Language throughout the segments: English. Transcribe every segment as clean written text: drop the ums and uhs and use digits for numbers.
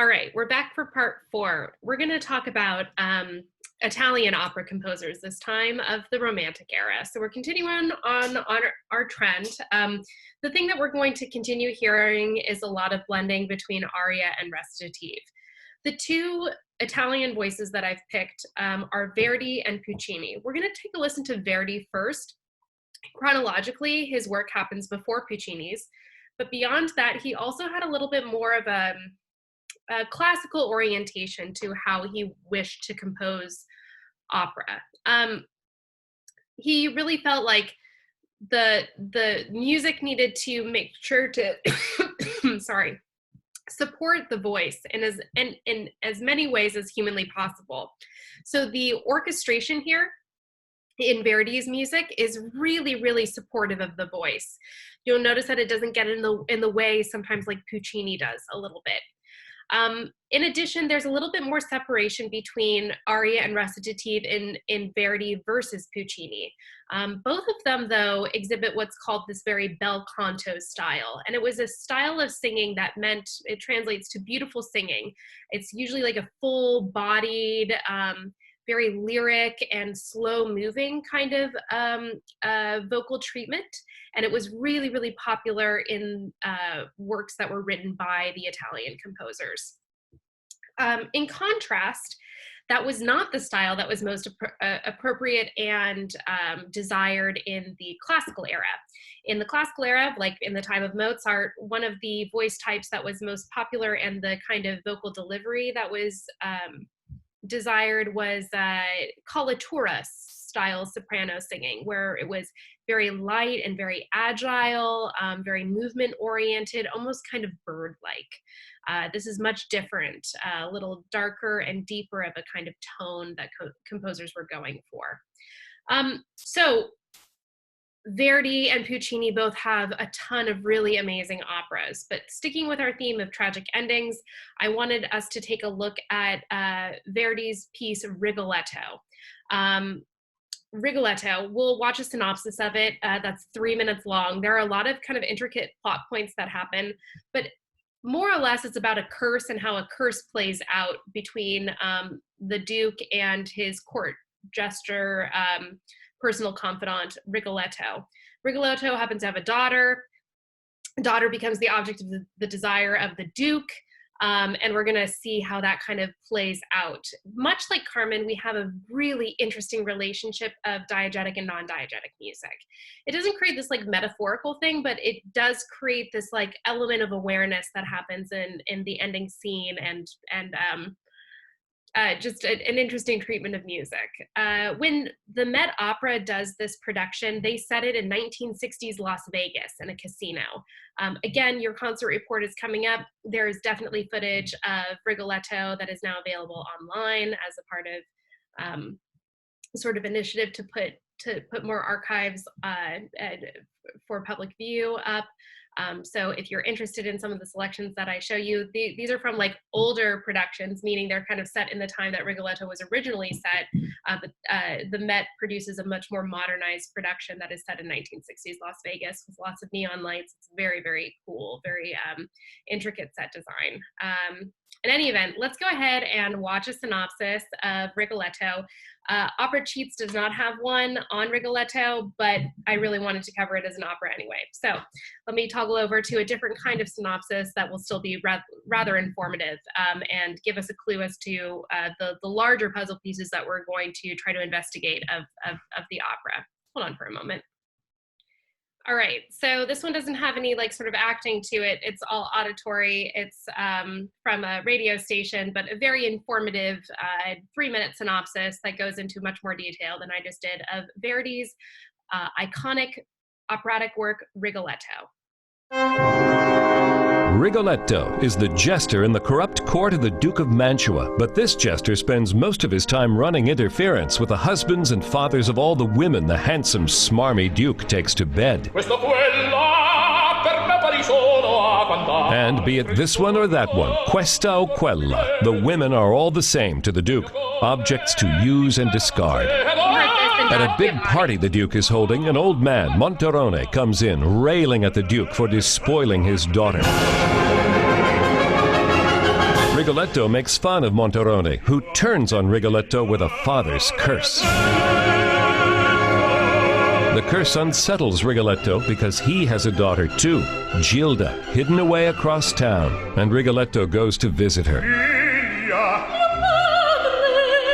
All right, we're back for part 4. We're going to talk about Italian opera composers, this time of the Romantic era. So we're continuing on our trend. The thing that we're going to continue hearing is a lot of blending between aria and recitative. The two Italian voices that I've picked are Verdi and Puccini. We're going to take a listen to Verdi first. Chronologically, his work happens before Puccini's, but beyond that, he also had a little bit more of a classical orientation to how he wished to compose opera. He really felt like the music needed to make sure to support the voice in as many ways as humanly possible. So the orchestration here in Verdi's music is really, really supportive of the voice. You'll notice that it doesn't get in the way sometimes like Puccini does a little bit. In addition, there's a little bit more separation between aria and recitative in Verdi versus Puccini. Both of them, though, exhibit what's called this very Belcanto style. And it was a style of singing that meant, it translates to beautiful singing. It's usually like a full-bodied, very lyric and slow-moving kind of vocal treatment. And it was really, really popular in works that were written by the Italian composers. In contrast, that was not the style that was most appropriate and desired in the classical era. In the classical era, like in the time of Mozart, one of the voice types that was most popular and the kind of vocal delivery that was desired was coloratura style soprano singing, where it was very light and very agile, very movement oriented, almost kind of bird-like. This is much different, a little darker and deeper of a kind of tone that composers were going for. So Verdi and Puccini both have a ton of really amazing operas, but sticking with our theme of tragic endings, I wanted us to take a look at Verdi's piece Rigoletto. Rigoletto, we'll watch a synopsis of it that's 3 minutes long. There are a lot of kind of intricate plot points that happen, but more or less it's about a curse and how a curse plays out between the Duke and his court jester, personal confidant, Rigoletto. Rigoletto happens to have a daughter. Daughter becomes the object of the desire of the Duke. And we're gonna see how that kind of plays out. Much like Carmen, we have a really interesting relationship of diegetic and non-diegetic music. It doesn't create this like metaphorical thing, but it does create this like element of awareness that happens in the ending scene and just an interesting treatment of music. When the Met Opera does this production, they set it in 1960s Las Vegas in a casino. Again, your concert report is coming up. There's definitely footage of Rigoletto that is now available online as a part of sort of initiative to put more archives for public view up. So if you're interested in some of the selections that I show you, these are from like older productions, meaning they're kind of set in the time that Rigoletto was originally set. But the Met produces a much more modernized production that is set in 1960s Las Vegas with lots of neon lights. It's very, very cool, very intricate set design. In any event, let's go ahead and watch a synopsis of Rigoletto. Opera Cheats does not have one on Rigoletto, but I really wanted to cover it as an opera anyway. So let me toggle over to a different kind of synopsis that will still be rather informative and give us a clue as to the larger puzzle pieces that we're going to try to investigate of the opera. Hold on for a moment. All right, so this one doesn't have any like sort of acting to it. It's all auditory. It's from a radio station, but a very informative 3-minute synopsis that goes into much more detail than I just did of Verdi's iconic operatic work, Rigoletto. Rigoletto is the jester in the corrupt court of the Duke of Mantua, but this jester spends most of his time running interference with the husbands and fathers of all the women the handsome, smarmy Duke takes to bed. And be it this one or that one, questa o quella, the women are all the same to the Duke, objects to use and discard. At a big party the Duke is holding, an old man, Monterone, comes in, railing at the Duke for despoiling his daughter. Rigoletto makes fun of Monterone, who turns on Rigoletto with a father's curse. The curse unsettles Rigoletto because he has a daughter too, Gilda, hidden away across town, and Rigoletto goes to visit her.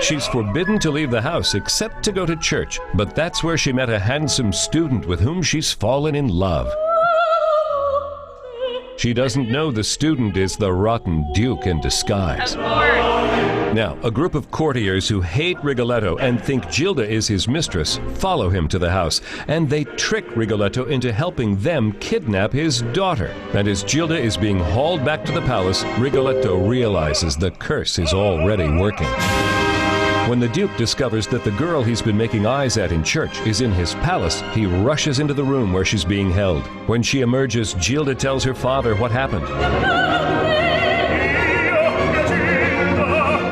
She's forbidden to leave the house except to go to church, but that's where she met a handsome student with whom she's fallen in love. She doesn't know the student is the rotten Duke in disguise. Now, a group of courtiers who hate Rigoletto and think Gilda is his mistress follow him to the house, and they trick Rigoletto into helping them kidnap his daughter. And as Gilda is being hauled back to the palace, Rigoletto realizes the curse is already working. When the Duke discovers that the girl he's been making eyes at in church is in his palace, he rushes into the room where she's being held. When she emerges, Gilda tells her father what happened.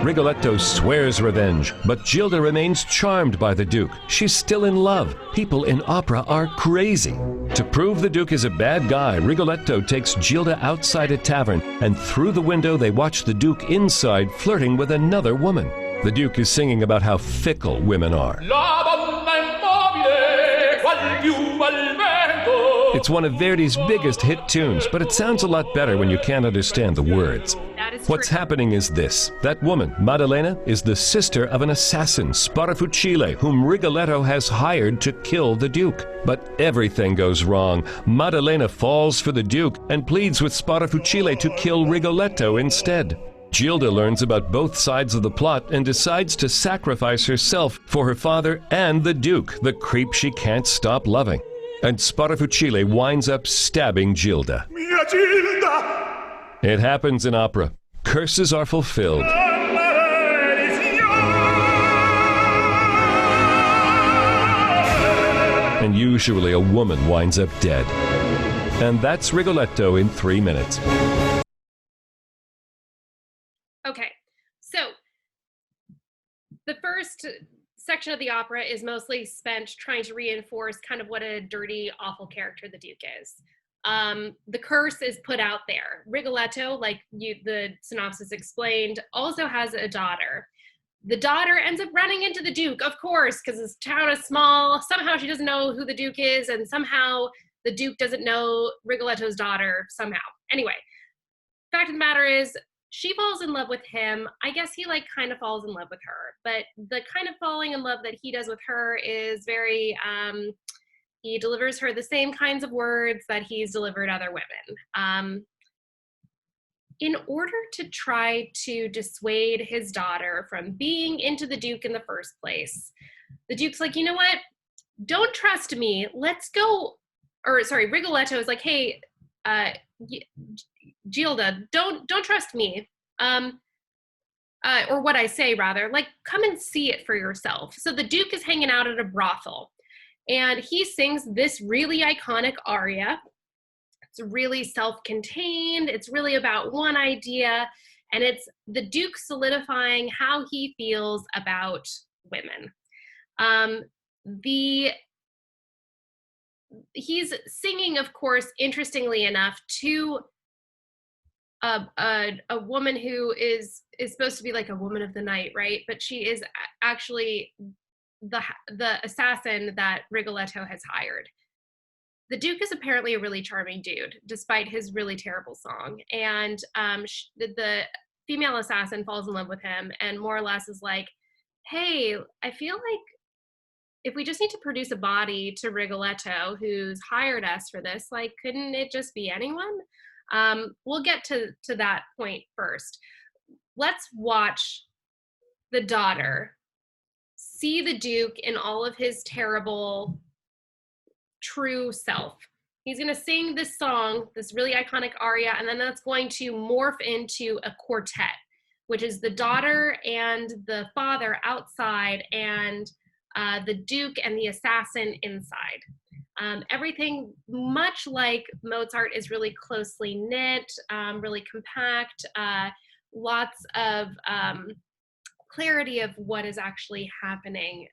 Rigoletto swears revenge, but Gilda remains charmed by the Duke. She's still in love. People in opera are crazy. To prove the Duke is a bad guy, Rigoletto takes Gilda outside a tavern, and through the window they watch the Duke inside flirting with another woman. The Duke is singing about how fickle women are. It's one of Verdi's biggest hit tunes, but it sounds a lot better when you can't understand the words. What's happening is this. That woman, Maddalena, is the sister of an assassin, Sparafucile, whom Rigoletto has hired to kill the Duke. But everything goes wrong. Maddalena falls for the Duke and pleads with Sparafucile to kill Rigoletto instead. Gilda learns about both sides of the plot and decides to sacrifice herself for her father and the Duke, the creep she can't stop loving. And Sparafucile winds up stabbing Gilda. Mia Gilda! It happens in opera. Curses are fulfilled. And usually a woman winds up dead. And that's Rigoletto in 3 minutes. Okay, so the first section of the opera is mostly spent trying to reinforce kind of what a dirty, awful character the Duke is. The curse is put out there. Rigoletto, like the synopsis explained, also has a daughter. The daughter ends up running into the Duke, of course, because this town is small. Somehow she doesn't know who the Duke is, and somehow the Duke doesn't know Rigoletto's daughter somehow. Anyway, fact of the matter is, she falls in love with him. I guess he kind of falls in love with her, but the kind of falling in love that he does with her is very, he delivers her the same kinds of words that he's delivered other women. In order to try to dissuade his daughter from being into the Duke in the first place, the Duke's like, you know what? Don't trust me. Let's go. Or sorry, Rigoletto is like, hey, Gilda, don't trust me. Or what I say rather, come and see it for yourself. So the Duke is hanging out at a brothel and he sings this really iconic aria. It's really self-contained. It's really about one idea, and it's the Duke solidifying how he feels about women. He's singing, of course, interestingly enough, to a woman who is supposed to be like a woman of the night, right? But she is actually the assassin that Rigoletto has hired. The Duke is apparently a really charming dude, despite his really terrible song. And the female assassin falls in love with him and more or less is like, hey, I feel like if we just need to produce a body to Rigoletto, who's hired us for this, couldn't it just be anyone? We'll get to that point first. Let's watch the daughter see the Duke in all of his terrible, true self. He's going to sing this song, this really iconic aria, and then that's going to morph into a quartet, which is the daughter and the father outside and the Duke and the assassin inside. Everything, much like Mozart, is really closely knit, really compact, lots of clarity of what is actually happening,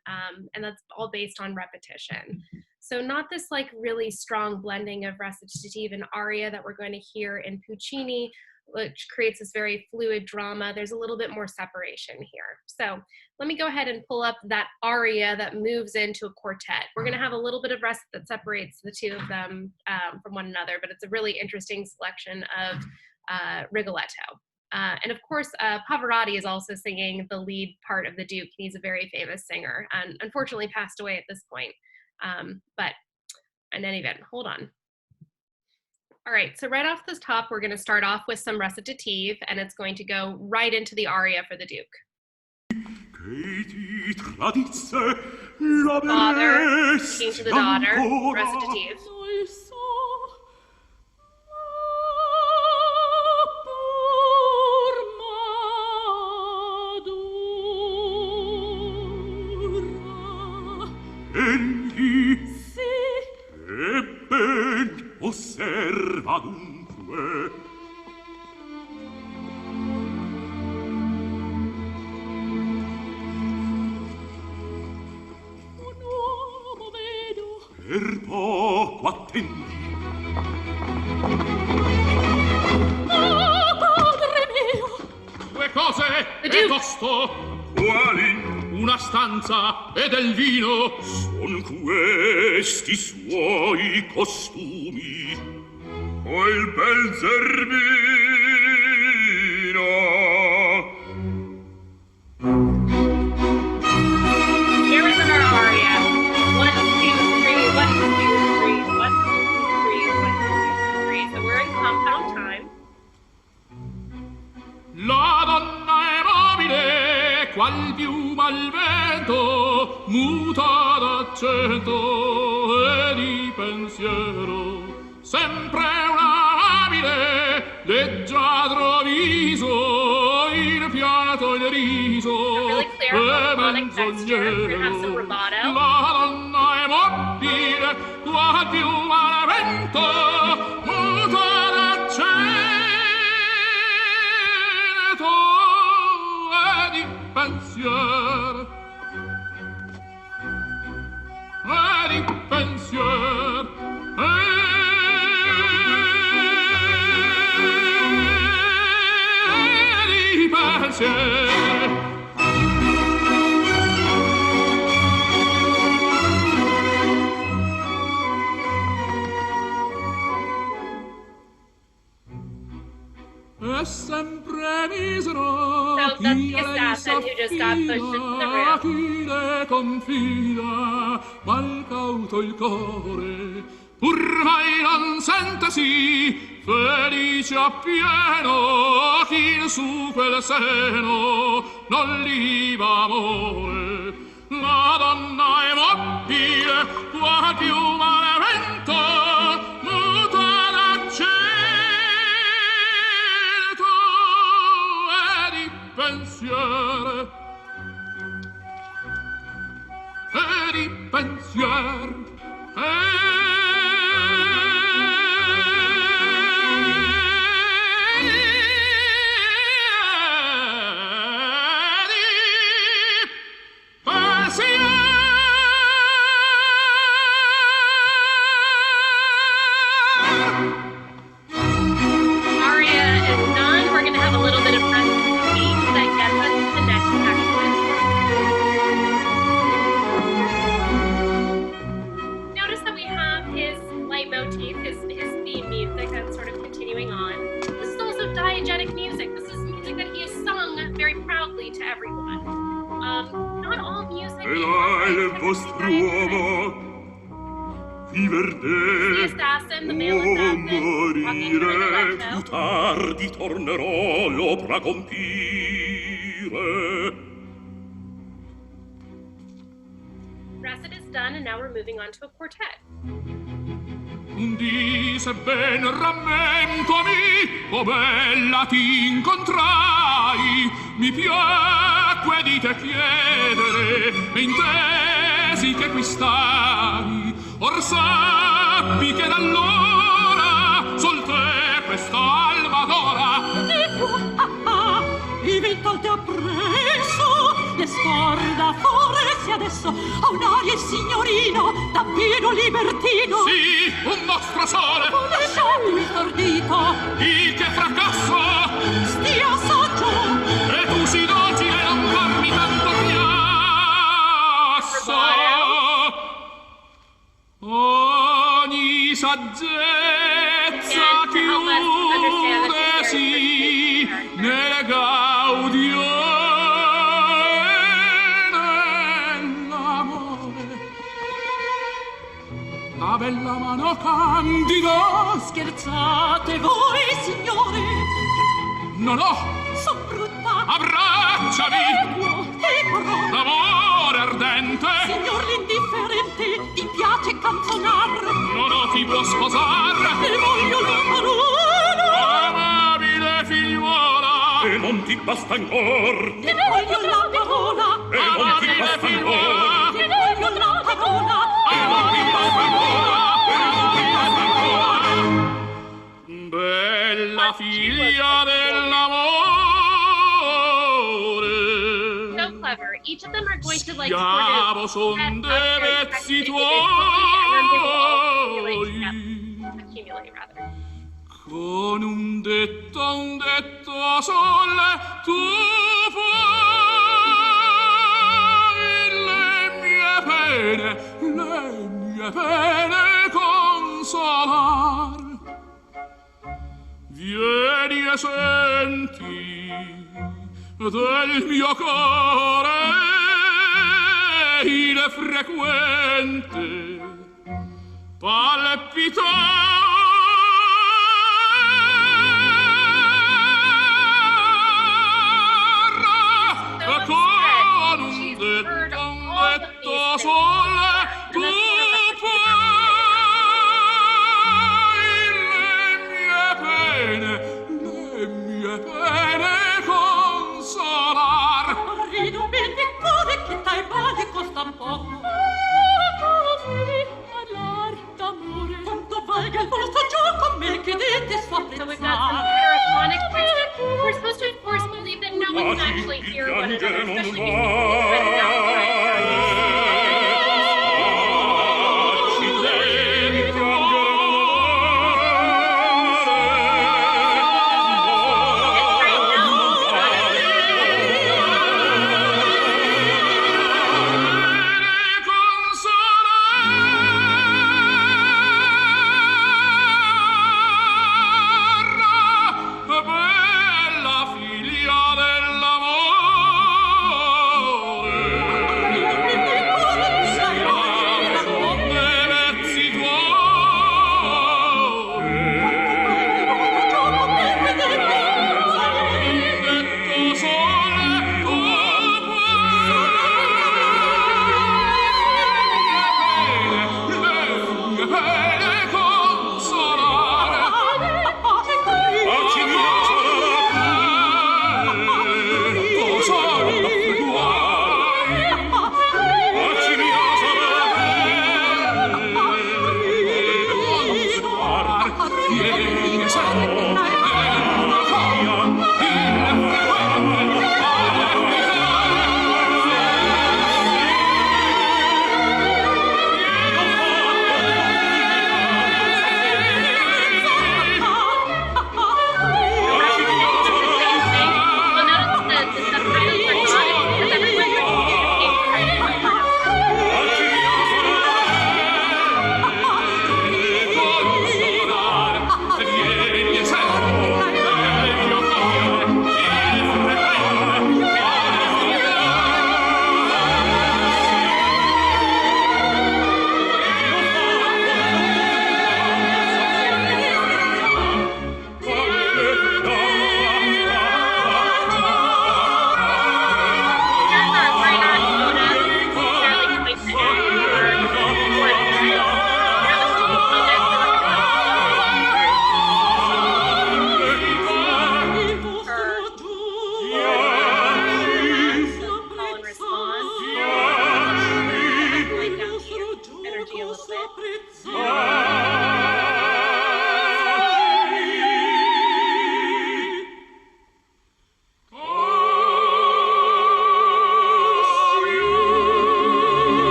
and that's all based on repetition. So not this really strong blending of recitative and aria that we're going to hear in Puccini, which creates this very fluid drama. There's a little bit more separation here. So let me go ahead and pull up that aria that moves into a quartet. We're going to have a little bit of rest that separates the two of them from one another, but it's a really interesting selection of Rigoletto. And of course, Pavarotti is also singing the lead part of the Duke. He's a very famous singer and unfortunately passed away at this point. But in any event, hold on. All right, so right off the top, we're going to start off with some recitative, and it's going to go right into the aria for the Duke. Father speaking to the daughter, recitative. Osserva dunque. Un uomo vedo. Per poco attendi. Ah, padre mio! Due cose e tosto. Quali? Una stanza e del vino. Son questi suoi costumi. O il bel zerbino. Here is our aria. 1, 2, 3, 1, 2, 3, 1, 2, 3, 1, 2, 3. So we're in compound time. La donna è mobile, qual piuma al vento, muta d'accento e di pensiero. Sempre una abile, leggiadro viso, il pianto il riso, Really clear harmonic texture. We're gonna have some rubato. La donna è mobile, qual piuma al vento, muta d'accento e di pensiero. E di pensiero. È sempre misero. So that's the assassin who just got pushed into the room. Chi le confida, mal cauto il core, pur mai non sentesi felice appieno, chi su quel seno non liva amore. La donna è mobile, qua piuma le vento, muta d'accento e di pensiero. E di pensiero. The assassin, the male assassin, walking through Rigoletto. Più tardi tornerò l'opera compire. Recit is done, and now we're moving on to a quartet. Un dì sebben rammentomi, o bella ti incontrai, mi piacque di te chiedere, e intesi che qui stai, or sappi che d'allora sol te quest'alma d'ora. Il vento ti ha preso, le scorda forse adesso a un'aria il signorino davvero libertino. Sì, un mostro sole. Lasciami stordito. Il che fracasso. Stia saggio. E tu si docile non farmi tanto chiasso. Ogni saggezza chiudesi nel gaudio e nell'amore. La bella mano candida. Scherzate voi, signore. No, Son brutta. abbracciami. Però, L'amore ardente. signor l'indifferente, ti piace canzonar. Non ti può sposare. E voglio la parola. Amabile figliuola. E non ti basta ancor. E voglio la parola. E non ti basta ancor. E voglio la parola. Bella figlia dell'amore. So clever. Each of them are going to like Schiavo sort son of dei vezzi tuoi. accumulate rather. Con un detto sole tu puoi le mie pene consolar. Vieni e senti del mio cuore il frequente palpitare. Con un detto sole tu puoi le mie pene consolar. Rido ben di cuore che tai badi costa poco. Così parlar d'amore. Quanto valga il vostro gioco, me chiedete sua So we've got some paraphonic text. We're supposed to, of course, believe that no one can actually hear one another, especially these people. But that's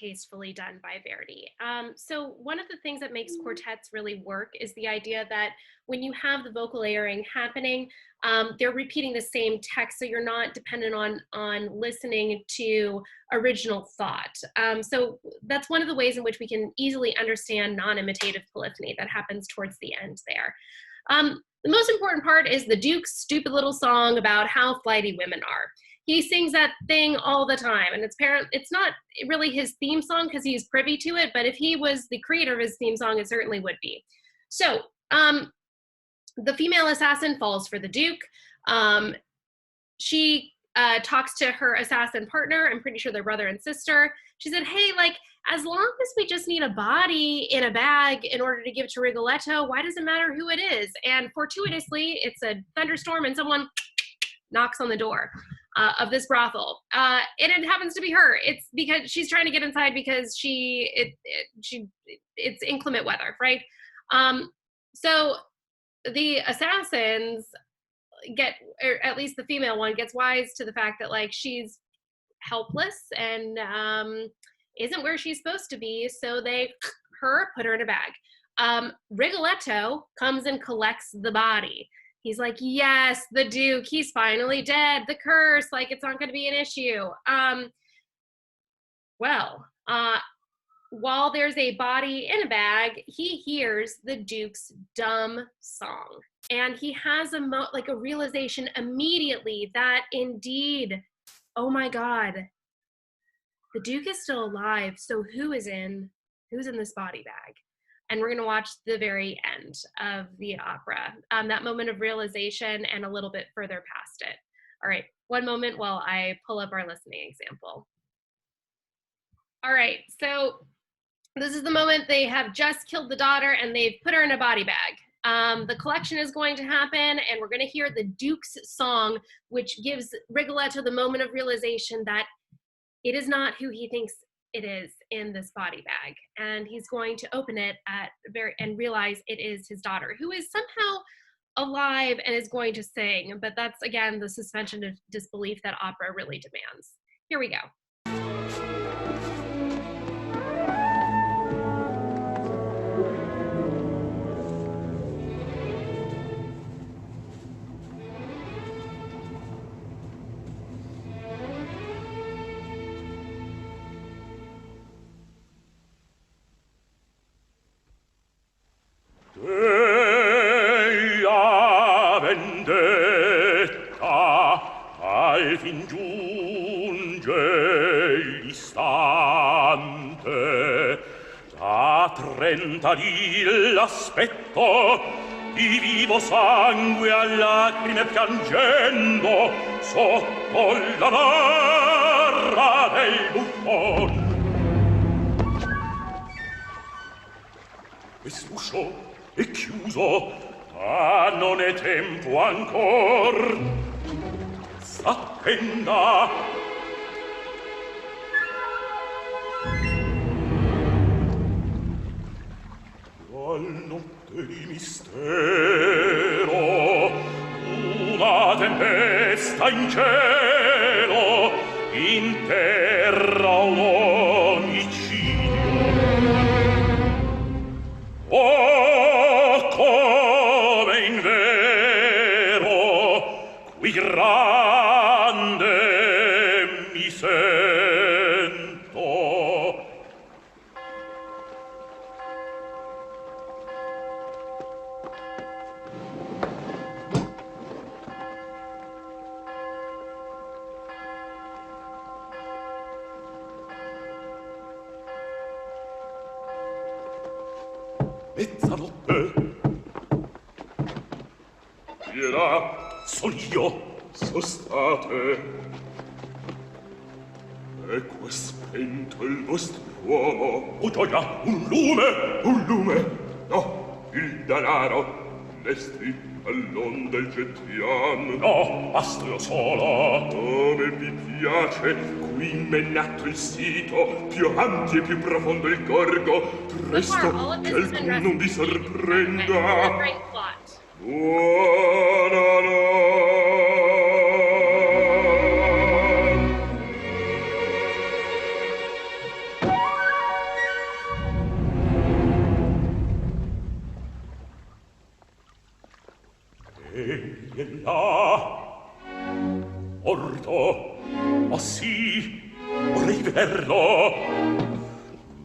tastefully done by Verdi. So one of the things that makes quartets really work is the idea that when you have the vocal layering happening, they're repeating the same text, so you're not dependent on listening to original thought. So that's one of the ways in which we can easily understand non-imitative polyphony that happens towards the end there. The most important part is the Duke's stupid little song about how flighty women are. He sings that thing all the time, and it's not really his theme song because he's privy to it, but if he was the creator of his theme song, it certainly would be. So the female assassin falls for the Duke. She talks to her assassin partner, I'm pretty sure they're brother and sister. She said, hey, like, as long as we just need a body in a bag in order to give to Rigoletto, why does it matter who it is? And fortuitously, it's a thunderstorm and someone knocks on the door of this brothel. And it happens to be her. It's because she's trying to get inside because it's inclement weather, right? So the assassins or at least the female one gets wise to the fact that like she's helpless and isn't where she's supposed to be, so they put her in a bag. Rigoletto comes and collects the body. He's like, yes, the Duke, he's finally dead, the curse, like it's not going to be an issue. While there's a body in a bag, he hears the Duke's dumb song. And he has a realization immediately that indeed, oh my God, the Duke is still alive. So who's in this body bag? And we're gonna watch the very end of the opera, that moment of realization and a little bit further past it. All right, one moment while I pull up our listening example. All right, so this is the moment they have just killed the daughter and they've put her in a body bag. The collection is going to happen and we're gonna hear the Duke's song, which gives Rigoletto the moment of realization that it is not who he thinks it is in this body bag. And he's going to open it and realize it is his daughter, who is somehow alive and is going to sing. But that's, again, the suspension of disbelief that opera really demands. Here we go. Della vendetta al fin giunge l'istante, da 30 dì l'aspetto di vivo sangue a lacrime piangendo sotto la barra del buffon. Quest'uscio è chiuso, ma non è tempo ancor. S'attenda. Al notte di mistero, una tempesta in cielo, in terra un omicidio. Oh, come in vero, qui grande mi sento. Mezzanotte. Viera, son io. Sostate. Ecco è spento il vostro uomo. Oh gioia, un lume! Un lume! No, il danaro. Lesti all'on del gentian. No, basta io solo. Come vi piace, qui menato il sito, più avanti e più profondo il gorgo. Presto, che alcun non vi sorprenda. Buona notte. sì, vorrei vederlo.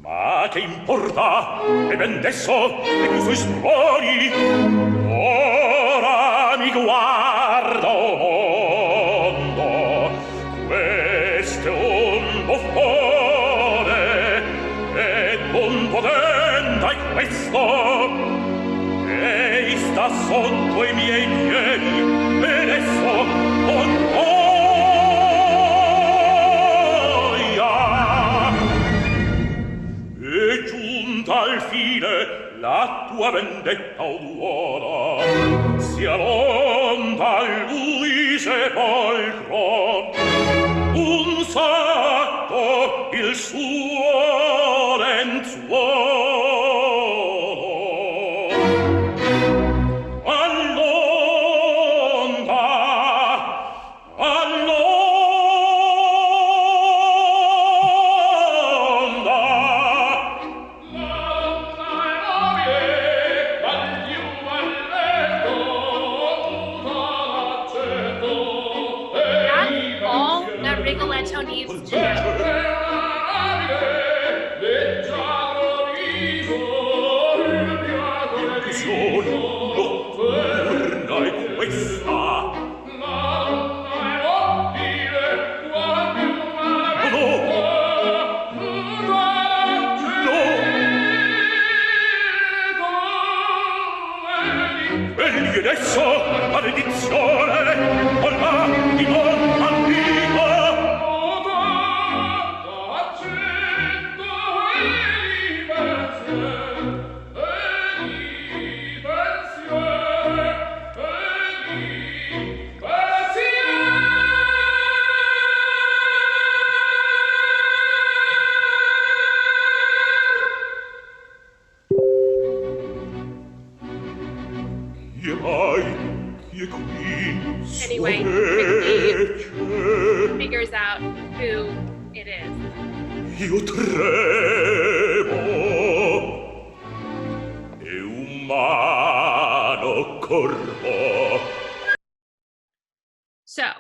Ma che importa? È ben desso e i suoi sproni. Ora mi guardo mondo. Questo è un buffone e non potente è questo. Ei sta sotto i miei piedi ed esso con noia. E giunta al fine la tua vendetta uora, sia l'onda a lui sepolcro, un satto il suo lenzuolo. Rigoletto needs to know. Adesso, maledizione, olà di non ambito. Anyway, quickly figures out who it is. Io tremo, è umano corpo. So,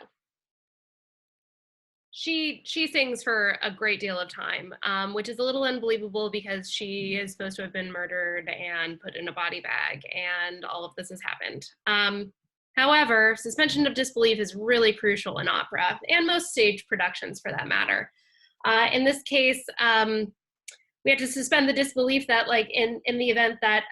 she sings for a great deal of time, which is a little unbelievable because she is supposed to have been murdered and put in a body bag, and all of this has happened. However, suspension of disbelief is really crucial in opera, and most stage productions for that matter. In this case, we have to suspend the disbelief that, like, in the event that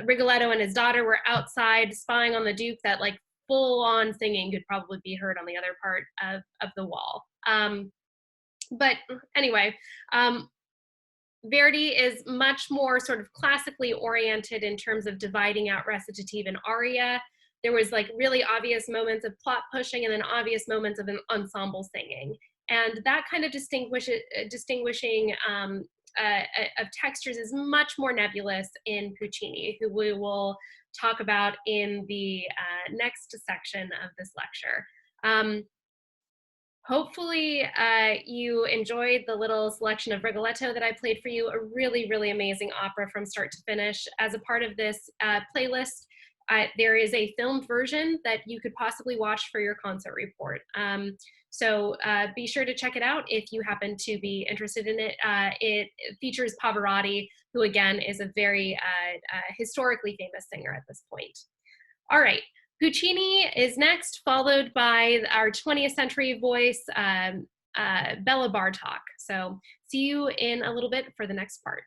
Rigoletto and his daughter were outside spying on the Duke, that, like, full-on singing could probably be heard on the other part of the wall. But anyway, Verdi is much more sort of classically oriented in terms of dividing out recitative and aria. There was like really obvious moments of plot pushing and then obvious moments of an ensemble singing. And that kind of distinguishing of textures is much more nebulous in Puccini, who we will talk about in the next section of this lecture. Hopefully you enjoyed the little selection of Rigoletto that I played for you, a really, really amazing opera from start to finish. As a part of this playlist, there is a filmed version that you could possibly watch for your concert report. So be sure to check it out if you happen to be interested in it. It features Pavarotti, who again is a very historically famous singer at this point. All right, Puccini is next, followed by our 20th century voice, Bella Bartok. So see you in a little bit for the next part.